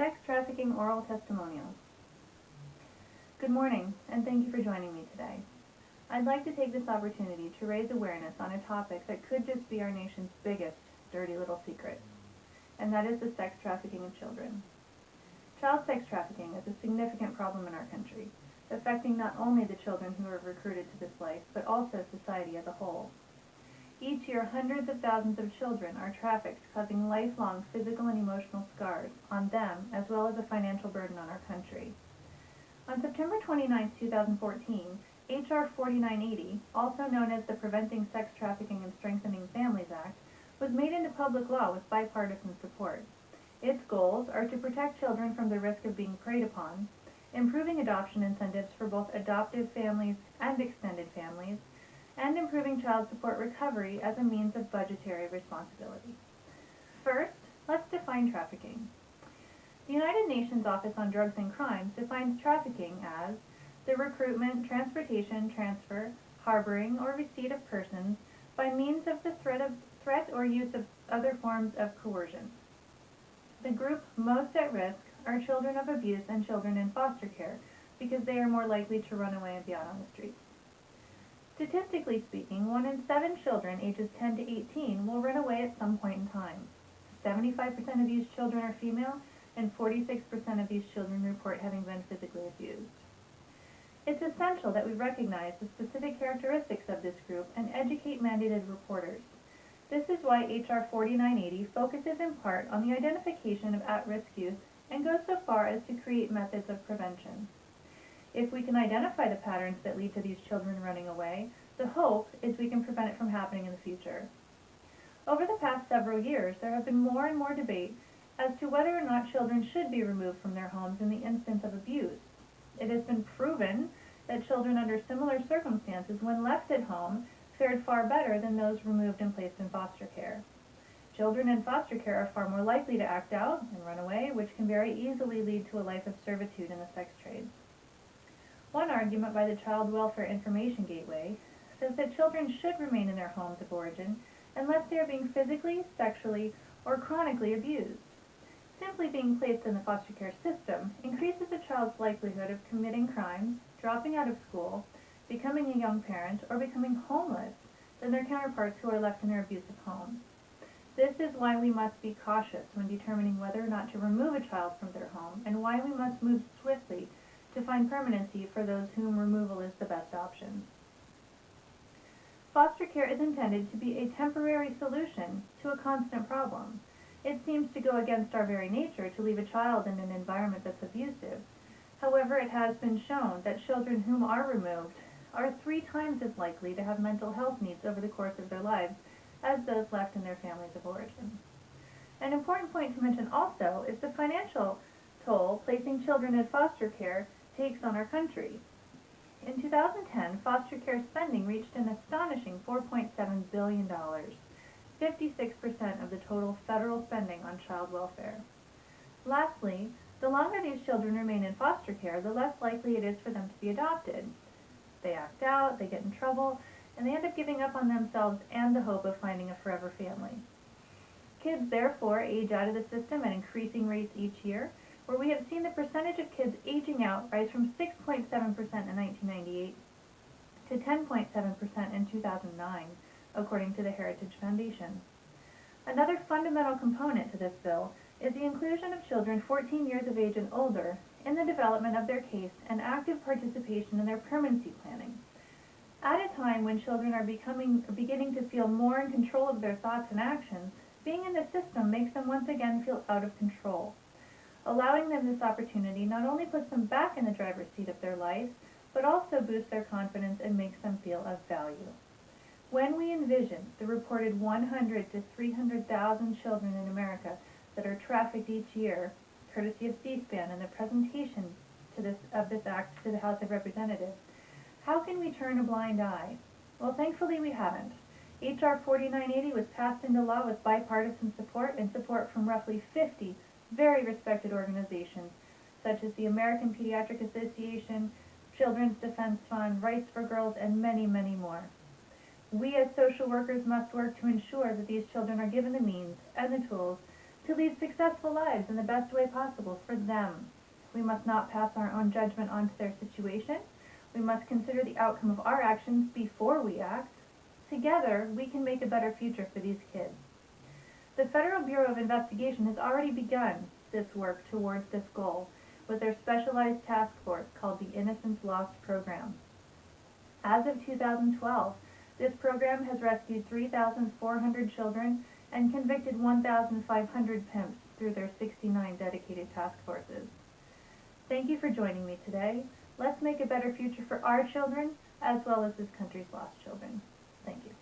Sex Trafficking Oral Testimonials. Good morning, and thank you for joining me today. I'd like to take this opportunity to raise awareness on a topic that could just be our nation's biggest dirty little secret, and that is the sex trafficking of children. Child sex trafficking is a significant problem in our country, affecting not only the children who are recruited to this life, but also society as a whole. Each year, hundreds of thousands of children are trafficked, causing lifelong physical and emotional scars on them, as well as a financial burden on our country. On September 29, 2014, H.R. 4980, also known as the Preventing Sex Trafficking and Strengthening Families Act, was made into public law with bipartisan support. Its goals are to protect children from the risk of being preyed upon, improving adoption incentives for both adoptive families and extended families, and improving child support recovery as a means of budgetary responsibility. First, let's define trafficking. The United Nations Office on Drugs and Crimes defines trafficking as the recruitment, transportation, transfer, harboring, or receipt of persons by means of the threat or use of other forms of coercion. The group most at risk are children of abuse and children in foster care because they are more likely to run away and be out on the streets. Statistically speaking, 1 in 7 children ages 10 to 18 will run away at some point in time. 75% of these children are female, and 46% of these children report having been physically abused. It's essential that we recognize the specific characteristics of this group and educate mandated reporters. This is why H.R. 4980 focuses in part on the identification of at-risk youth and goes so far as to create methods of prevention. If we can identify the patterns that lead to these children running away, the hope is we can prevent it from happening in the future. Over the past several years, there have been more and more debate as to whether or not children should be removed from their homes in the instance of abuse. It has been proven that children under similar circumstances, when left at home, fared far better than those removed and placed in foster care. Children in foster care are far more likely to act out and run away, which can very easily lead to a life of servitude in the sex trade. One argument by the Child Welfare Information Gateway says that children should remain in their homes of origin unless they are being physically, sexually, or chronically abused. Simply being placed in the foster care system increases a child's likelihood of committing crimes, dropping out of school, becoming a young parent, or becoming homeless than their counterparts who are left in their abusive homes. This is why we must be cautious when determining whether or not to remove a child from their home, and why we must move swiftly to find permanency for those whom removal is the best option. Foster care is intended to be a temporary solution to a constant problem. It seems to go against our very nature to leave a child in an environment that's abusive. However, it has been shown that children whom are removed are 3 times as likely to have mental health needs over the course of their lives as those left in their families of origin. An important point to mention also is the financial toll placing children in foster care takes on our country. In 2010, foster care spending reached an astonishing $4.7 billion, 56% of the total federal spending on child welfare. Lastly, the longer these children remain in foster care, the less likely it is for them to be adopted. They act out, they get in trouble, and they end up giving up on themselves and the hope of finding a forever family. Kids therefore age out of the system at increasing rates each year, where we have seen the percentage of kids aging out rise from 6.7% in 1998 to 10.7% in 2009, according to the Heritage Foundation. Another fundamental component to this bill is the inclusion of children 14 years of age and older in the development of their case and active participation in their permanency planning. At a time when children are beginning to feel more in control of their thoughts and actions, being in the system makes them once again feel out of control. Allowing them this opportunity not only puts them back in the driver's seat of their life, but also boosts their confidence and makes them feel of value. When we envision the reported 100 to 300,000 children in America that are trafficked each year, courtesy of C-SPAN and the presentation of this act to the House of Representatives, how can we turn a blind eye? Well, thankfully we haven't. H.R. 4980 was passed into law with bipartisan support and support from roughly 50 very respected organizations, such as the American Pediatric Association, Children's Defense Fund, Rights for Girls, and many, many more. We as social workers must work to ensure that these children are given the means and the tools to lead successful lives in the best way possible for them. We must not pass our own judgment onto their situation. We must consider the outcome of our actions before we act. Together, we can make a better future for these kids. The Federal Bureau of Investigation has already begun this work towards this goal with their specialized task force called the Innocence Lost Program. As of 2012, this program has rescued 3,400 children and convicted 1,500 pimps through their 69 dedicated task forces. Thank you for joining me today. Let's make a better future for our children as well as this country's lost children. Thank you.